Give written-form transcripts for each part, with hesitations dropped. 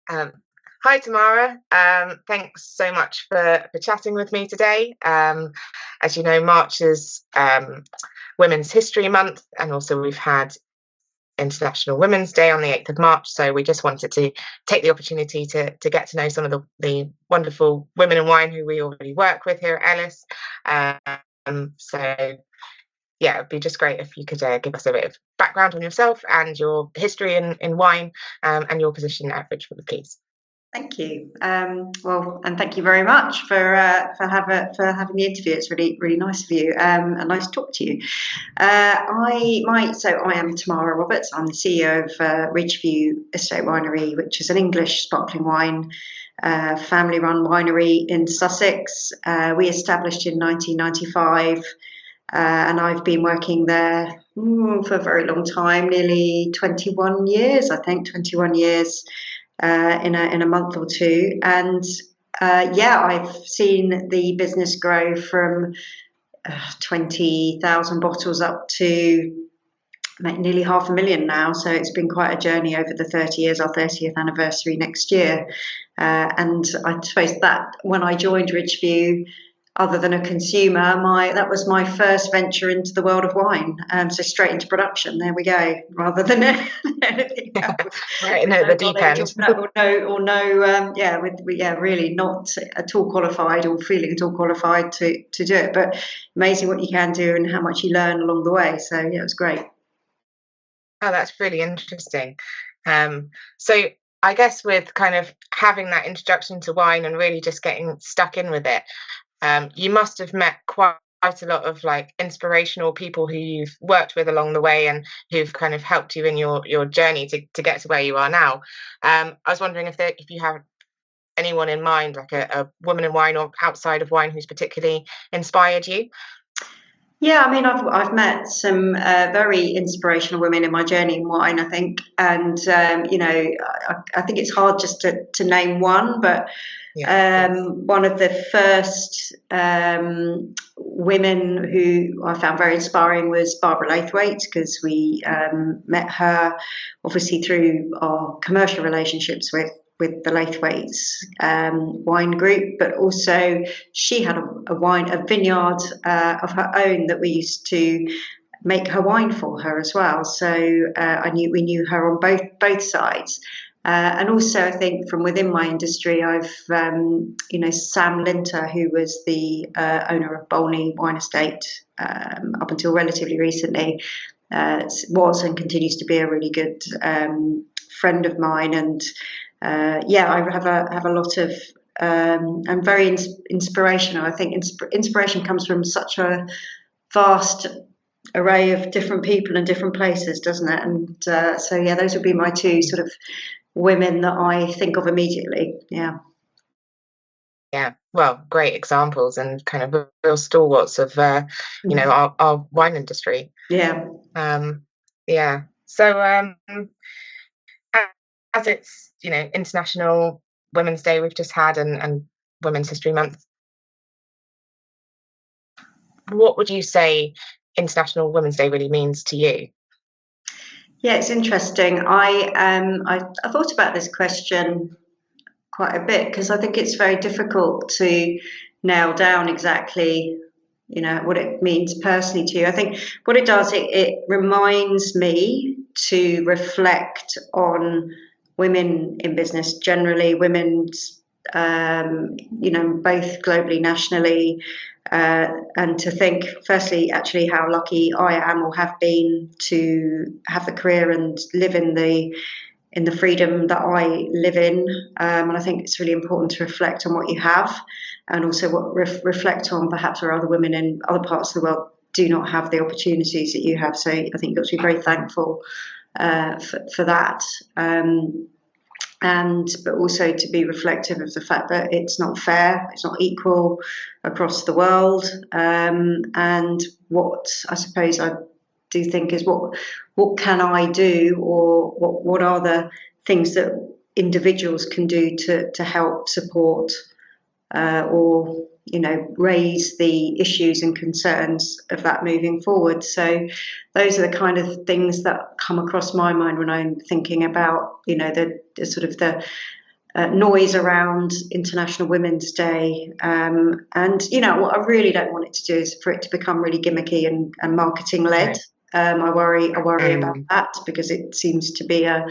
Um, Hi, Tamara. Thanks so much for chatting with me today. As you know, March is Women's History Month, and also we've had International Women's Day on the 8th of March. So we just wanted to take the opportunity to get to know some of the wonderful women in wine who we already work with here at Ellis. So yeah, it'd be just great if you could give us a bit of background on yourself and your history in wine, and your position at Ridgeview, please. Thank you. Well, and thank you very much for having the interview. It's really nice of you, and nice to talk to you. I am Tamara Roberts. I'm the CEO of Ridgeview Estate Winery, which is an English sparkling wine family-run winery in Sussex. We established in 1995, and I've been working there for a very long time, nearly 21 years, I think, 21 years. In a month or two, and I've seen the business grow from 20,000 bottles up to nearly 500,000 now. So it's been quite a journey over the 30 years. Our 30th anniversary next year, and I suppose that when I joined Ridgeview, other than a consumer, that was my first venture into the world of wine. So straight into production. There we go. Rather than anything else. Right, no, the deep end. Really not at all qualified or feeling at all qualified to do it. But amazing what you can do and how much you learn along the way. So yeah, it was great. Oh, that's really interesting. So I guess with kind of having that introduction to wine and really just getting stuck in with it, you must have met quite a lot of like inspirational people who you've worked with along the way and who've kind of helped you in your journey to get to where you are now. I was wondering if you have anyone in mind, like a woman in wine or outside of wine who's particularly inspired you. Yeah, I mean, I've met some very inspirational women in my journey in wine, I think, and I think it's hard just to name one, but one of the first women who I found very inspiring was Barbara Laithwaite, because we met her obviously through our commercial relationships with the Laithwaites wine group, but also she had a vineyard of her own that we used to make her wine for her as well. So we knew her on both sides. And also, I think from within my industry, I've Sam Linter, who was the owner of Bolney Wine Estate up until relatively recently, was and continues to be a really good friend of mine. And I have a lot of and very inspirational. I think inspiration comes from such a vast array of different people and different places, doesn't it? And those would be my two sort of women that I think of immediately. Yeah, well, great examples and kind of real stalwarts of our wine industry. Yeah. So as it's International Women's Day we've just had, and Women's History Month, what would you say International Women's Day really means to you? Yeah, it's interesting. I thought about this question quite a bit, because I think it's very difficult to nail down exactly what it means personally to you. I think what it does, it reminds me to reflect on women in business generally, women's both globally, nationally, and to think firstly actually how lucky I am or have been to have the career and live in the freedom that I live in. And I think it's really important to reflect on what you have, and also reflect on perhaps where other women in other parts of the world do not have the opportunities that you have. So I think you've got to be very thankful for that. But also to be reflective of the fact that it's not fair, it's not equal across the world. And what I suppose I do think is what can I do, or what are the things that individuals can do to help support or raise the issues and concerns of that moving forward. So those are the kind of things that come across my mind when I'm thinking about the sort of noise around International Women's Day. And, you know, what I really don't want it to do is for it to become really gimmicky and marketing led. Right. I worry about Mm, that because it seems to be not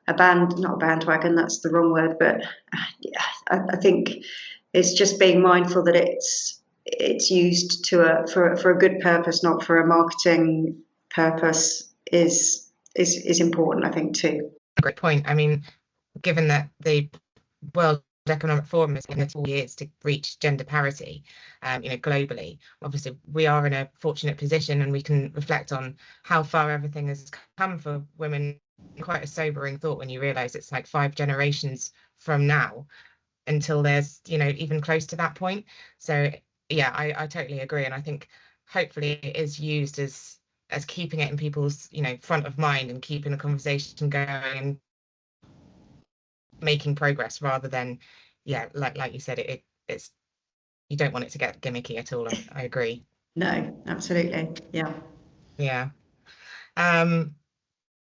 a bandwagon, that's the wrong word, but yeah, I think it's just being mindful that it's used for a good purpose, not for a marketing purpose, is important, I think, too. great point. I mean, given that the World Economic Forum has given it 4 years to reach gender parity, globally. Obviously, we are in a fortunate position, and we can reflect on how far everything has come for women. Quite a sobering thought when you realise it's like 5 generations from now until there's, even close to that point. So yeah, I totally agree, and I think hopefully it is used as keeping it in people's, front of mind and keeping the conversation going and making progress rather than, yeah, like you said, it's you don't want it to get gimmicky at all. I agree. No, absolutely. Yeah. Yeah. Um,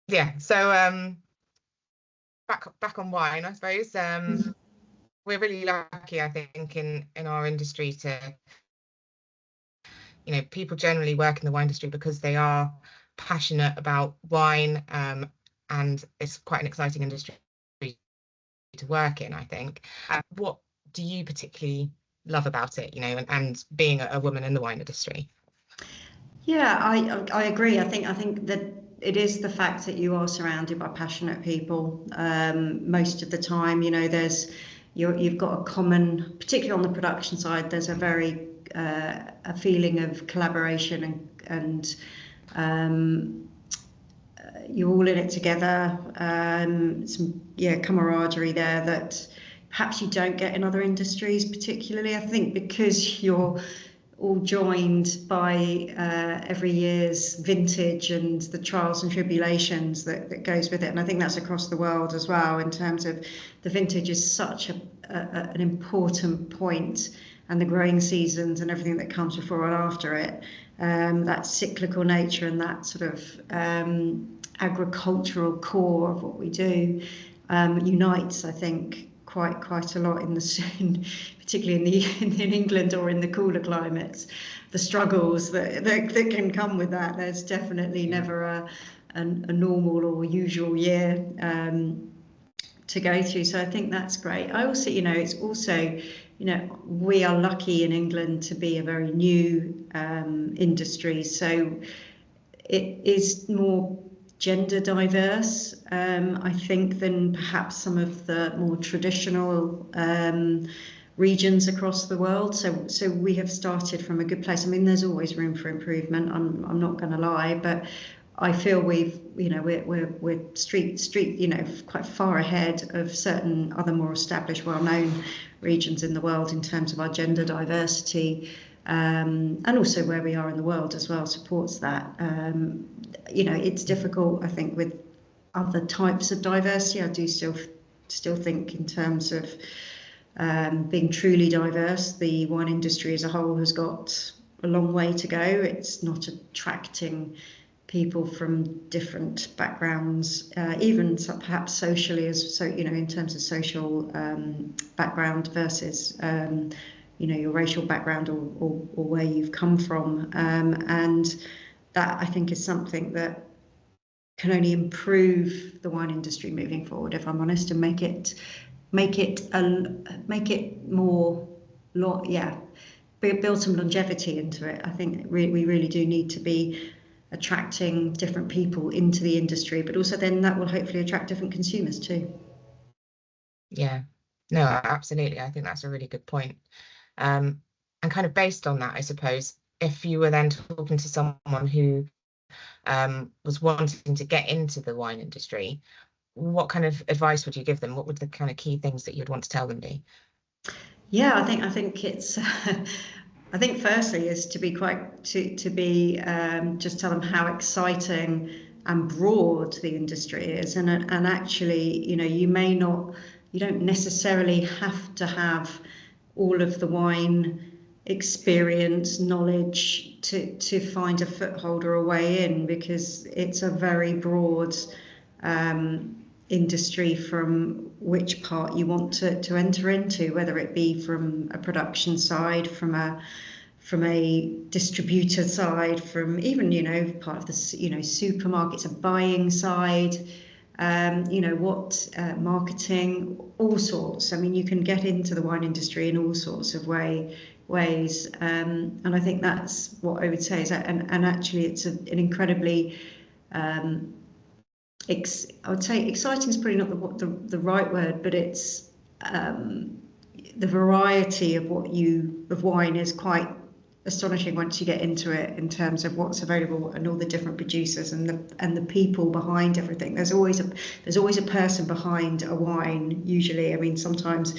yeah. So back on wine, I suppose. We're really lucky, I think, in our industry to, people generally work in the wine industry because they are passionate about wine, and it's quite an exciting industry to work in, I think. What do you particularly love about it, and being a woman in the wine industry? Yeah, I agree. I think that it is the fact that you are surrounded by passionate people most of the time. You know, you've got a common, particularly on the production side. There's a feeling of collaboration and you're all in it together. Some camaraderie there that perhaps you don't get in other industries, particularly. I think because you're all joined by every year's vintage and the trials and tribulations that goes with it. And I think that's across the world as well, in terms of the vintage is such an important point, and the growing seasons and everything that comes before and after it. That cyclical nature and that sort of agricultural core of what we do unites, I think, quite a lot in the scene, particularly in England or in the cooler climates. The struggles that can come with that. There's definitely never a normal or usual year to go through. So I think that's great. I also, it's also, we are lucky in England to be a very new industry. So it is more gender diverse, I think, than perhaps some of the more traditional regions across the world. So we have started from a good place. I mean, there's always room for improvement. I'm not going to lie, but I feel we're quite far ahead of certain other more established, well-known regions in the world in terms of our gender diversity. And also where we are in the world as well supports that. It's difficult, I think, with other types of diversity. I do still think in terms of being truly diverse, the wine industry as a whole has got a long way to go. It's not attracting people from different backgrounds, even perhaps socially, in terms of social background versus your racial background or where you've come from, and that, I think, is something that can only improve the wine industry moving forward, if I'm honest, and make it more, build some longevity into it. I think we really do need to be attracting different people into the industry, but also then that will hopefully attract different consumers too. Yeah, no, absolutely. I think that's a really good point. And kind of based on that, I suppose, if you were then talking to someone who was wanting to get into the wine industry, what kind of advice would you give them? What would the kind of key things that you'd want to tell them be? Yeah, I think it's I think firstly is to be just tell them how exciting and broad the industry is, and actually, you don't necessarily have to have all of the wine experience, knowledge to find a foothold or a way in, because it's a very broad industry from which part you want to enter into, whether it be from a production side, from a distributor side, from even, you know, part of the, you know, supermarkets, a buying side, you know, what marketing, all sorts. I mean, you can get into the wine industry in all sorts of ways, and I think that's what I would say is that, and actually it's an incredibly I would say exciting is probably not the right word, but it's the variety of wine is quite astonishing once you get into it, in terms of what's available and all the different producers and the people behind everything. There's always a person behind a wine, usually. I mean, sometimes,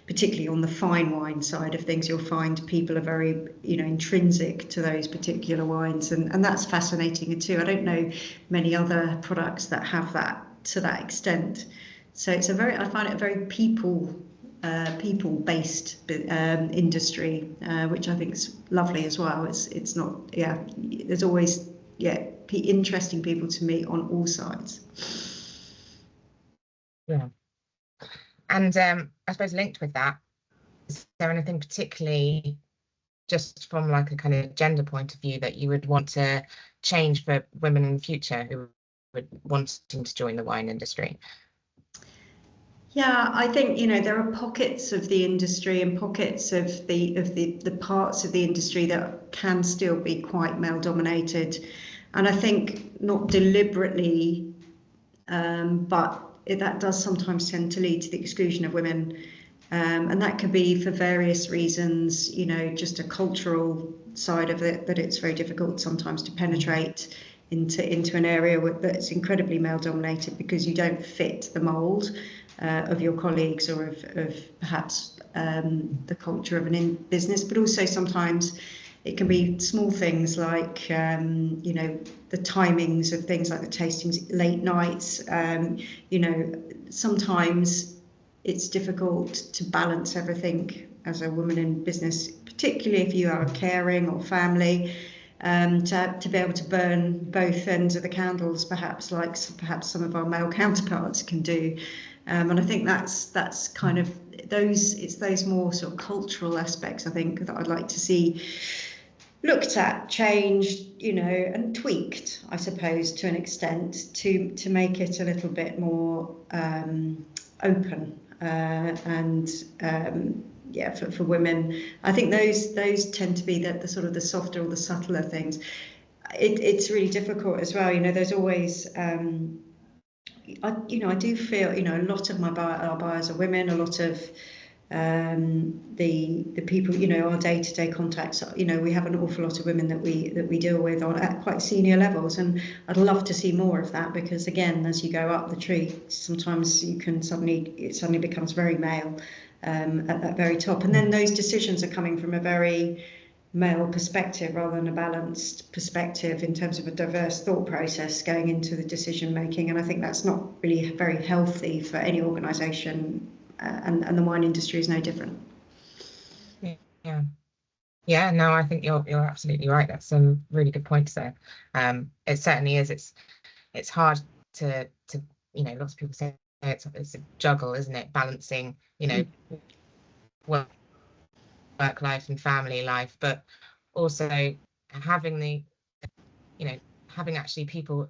particularly on the fine wine side of things, you'll find people are very, you know, intrinsic to those particular wines, and that's fascinating too. I don't know many other products that have that to that extent. So I find it a very people-based industry, which I think is lovely as well. It's not, yeah. There's always, yeah, interesting people to meet on all sides. Yeah. And I suppose linked with that, is there anything particularly, just from like a kind of gender point of view, that you would want to change for women in the future who would wanting to join the wine industry? Yeah, I think, you know, there are pockets of the industry and pockets of the parts of the industry that can still be quite male dominated, and I think not deliberately, but that does sometimes tend to lead to the exclusion of women, and that could be for various reasons. You know, just a cultural side of it, that it's very difficult sometimes to penetrate into an area that's incredibly male dominated, because you don't fit the mould of your colleagues, or of perhaps the culture of business. But also sometimes it can be small things like, you know, the timings of things like the tastings, late nights. You know, sometimes it's difficult to balance everything as a woman in business, particularly if you are caring or family, to be able to burn both ends of the candles, perhaps like some of our male counterparts can do. And I think that's kind of those more sort of cultural aspects, I think, that I'd like to see looked at, changed, you know, and tweaked, I suppose, to an extent, to make it a little bit more open, and yeah, for women. I think those tend to be the sort of the softer or the subtler things. It's really difficult as well. You know, there's always I do feel, you know, a lot of our buyers are women. A lot of the people, you know, our day-to-day contacts, you know, we have an awful lot of women that we deal with at quite senior levels, and I'd love to see more of that, because again, as you go up the tree, sometimes it suddenly becomes very male at that very top, and then those decisions are coming from a very male perspective rather than a balanced perspective, in terms of a diverse thought process going into the decision making. And I think that's not really very healthy for any organisation, and the wine industry is no different. Yeah, no, I think you're absolutely right. That's some really good points there. It certainly is. It's hard to you know, lots of people say it's a juggle, isn't it, balancing, you know, work life and family life, but also having having actually people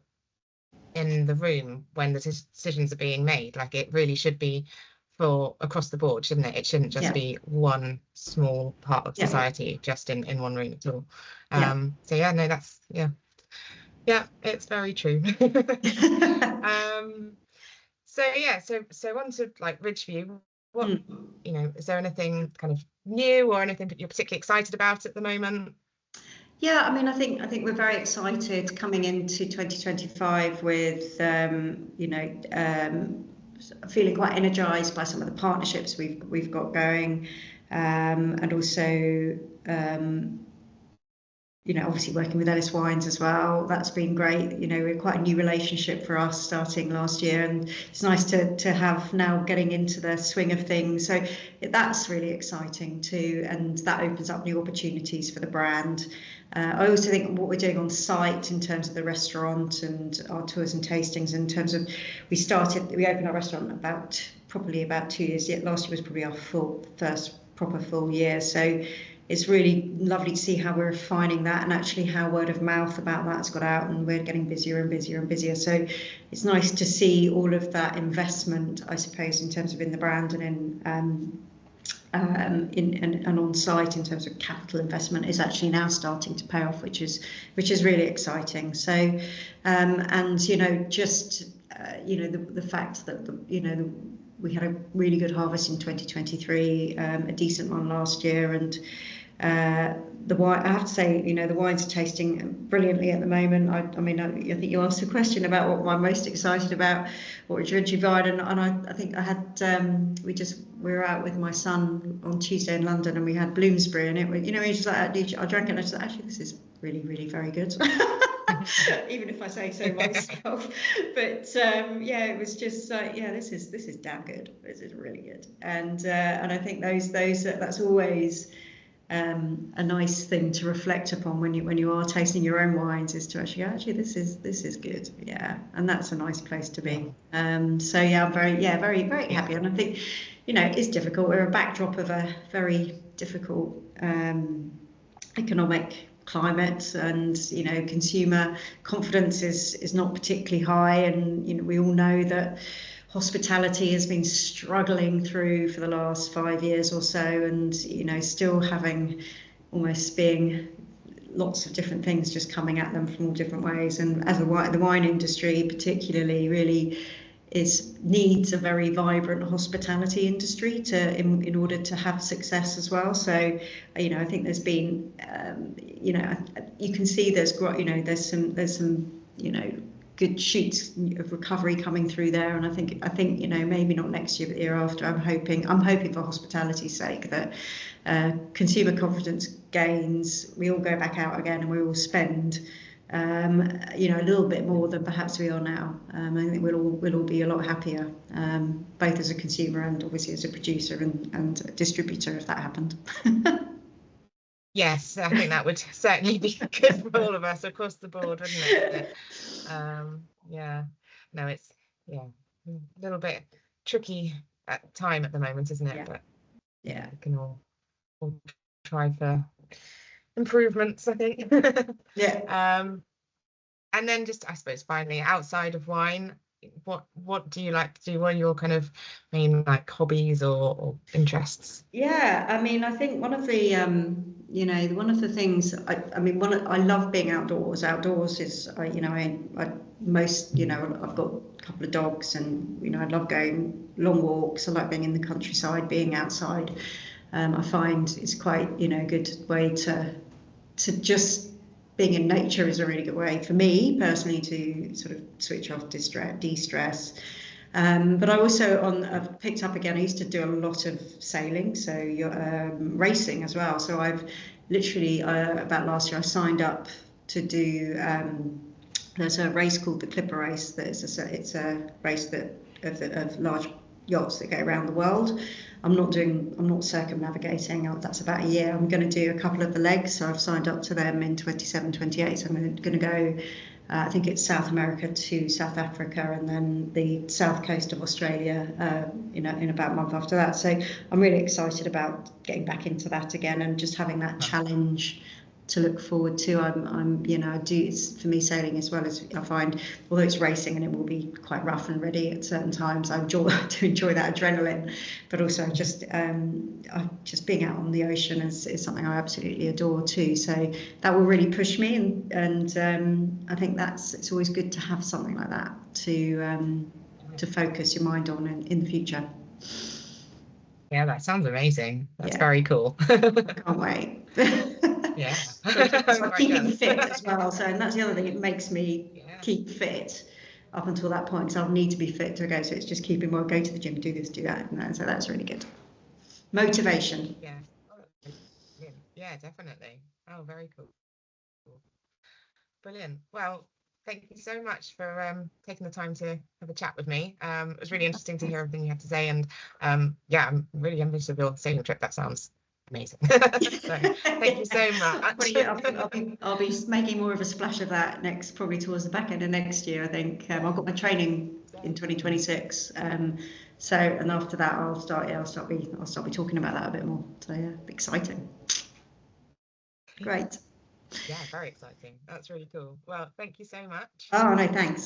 in the room when the decisions are being made. Like, it really should be for across the board, shouldn't it? It shouldn't just be one small part of society just in one room at all. So yeah, no, that's yeah, it's very true. So yeah, so on to like Ridgeview. What you know, is there anything kind of new or anything that you're particularly excited about at the moment? Yeah, I mean, I think we're very excited coming into 2025 with you know, feeling quite energized by some of the partnerships we've got going, and also obviously working with Ellis Wines as well. That's been great. We're quite a new relationship for us starting last year, and it's nice to have now getting into the swing of things. So that's really exciting too, and that opens up new opportunities for the brand. I also think what we're doing on site in terms of the restaurant and our tours and tastings, in terms of we opened our restaurant probably about 2 years. Yet last year was probably our first proper full year. So it's really lovely to see how we're refining that, and actually how word of mouth about that has got out, and we're getting busier and busier and busier. So it's nice to see all of that investment, I suppose, in terms of in the brand and and on site in terms of capital investment is actually now starting to pay off, which is really exciting. So and just the fact that we had a really good harvest in 2023, a decent one last year, and the wine, I have to say, the wines are tasting brilliantly at the moment. I think you asked a question about what I'm most excited about, what Ridgeview vine, and I think I had we were out with my son on Tuesday in London, and we had Bloomsbury, and it was, he's just like, I drank it, and I just thought, actually, this is really, really very good. Even if I say so myself. But it was just like, this is damn good. This is really good, and I think that's always a nice thing to reflect upon when you are tasting your own wines, is to actually this is good, and that's a nice place to be. I'm very very happy, and I think it is difficult. We're a backdrop of a very difficult economic climate, and consumer confidence is not particularly high, and we all know that hospitality has been struggling through for the last 5 years or so, and still having almost being lots of different things just coming at them from all different ways. And as the wine industry particularly really needs a very vibrant hospitality industry in order to have success as well. So I think there's been you can see there's some good shoots of recovery coming through there, and I think maybe not next year but the year after. I'm hoping for hospitality's sake that consumer confidence gains, we all go back out again, and we all spend a little bit more than perhaps we are now. I think we'll all be a lot happier, both as a consumer and obviously as a producer and a distributor, if that happened. Yes, I think that would certainly be good for all of us across the board, wouldn't it? No, it's a little bit tricky at time at the moment, isn't it? But we can all try for improvements, I think. And then just, I suppose, finally, outside of wine, what do you like to do? What are your kind of main hobbies or interests? I think one of the things I love being outdoors. Outdoors is I've got a couple of dogs, and I love going long walks. I like being in the countryside, being outside. I find it's quite a good way to just being in nature is a really good way for me personally to sort of switch off, de-stress. But I also I've picked up again, I used to do a lot of sailing, so racing as well. So I've literally about last year I signed up to do there's a race called the Clipper Race. It's a race of large yachts that go around the world. I'm not circumnavigating. That's about a year. I'm going to do a couple of the legs, so I've signed up to them in 27, 28. So I'm going to go, I think it's South America to South Africa, and then the south coast of Australia in about a month after that. So I'm really excited about getting back into that again, and just having that challenge to look forward to. It's for me, sailing as well, as I find, although it's racing and it will be quite rough and ready at certain times, I enjoy that adrenaline, but also just being out on the ocean is something I absolutely adore too. So that will really push me, and I think it's always good to have something like that to focus your mind on in the future. Yeah, that sounds amazing. That's very cool. Can't wait. Yeah. So I'm keeping fit as well. So, and that's the other thing, it makes me keep fit up until that point, because I'll need to be fit to go. So it's just keeping, go to the gym, do this, do that. And so that's really good. Motivation. Yeah, definitely. Oh, very cool. Brilliant. Well, thank you so much for taking the time to have a chat with me. It was really interesting to hear everything you had to say, and yeah, I'm really envious of your sailing trip. That sounds amazing. So thank you so much. I'll be making more of a splash of that probably towards the back end of next year. I think I've got my training in 2026. So, and after that, I'll start be talking about that a bit more. So yeah, exciting. Great. Yeah, very exciting. That's really cool. Well, thank you so much. Oh no, thanks.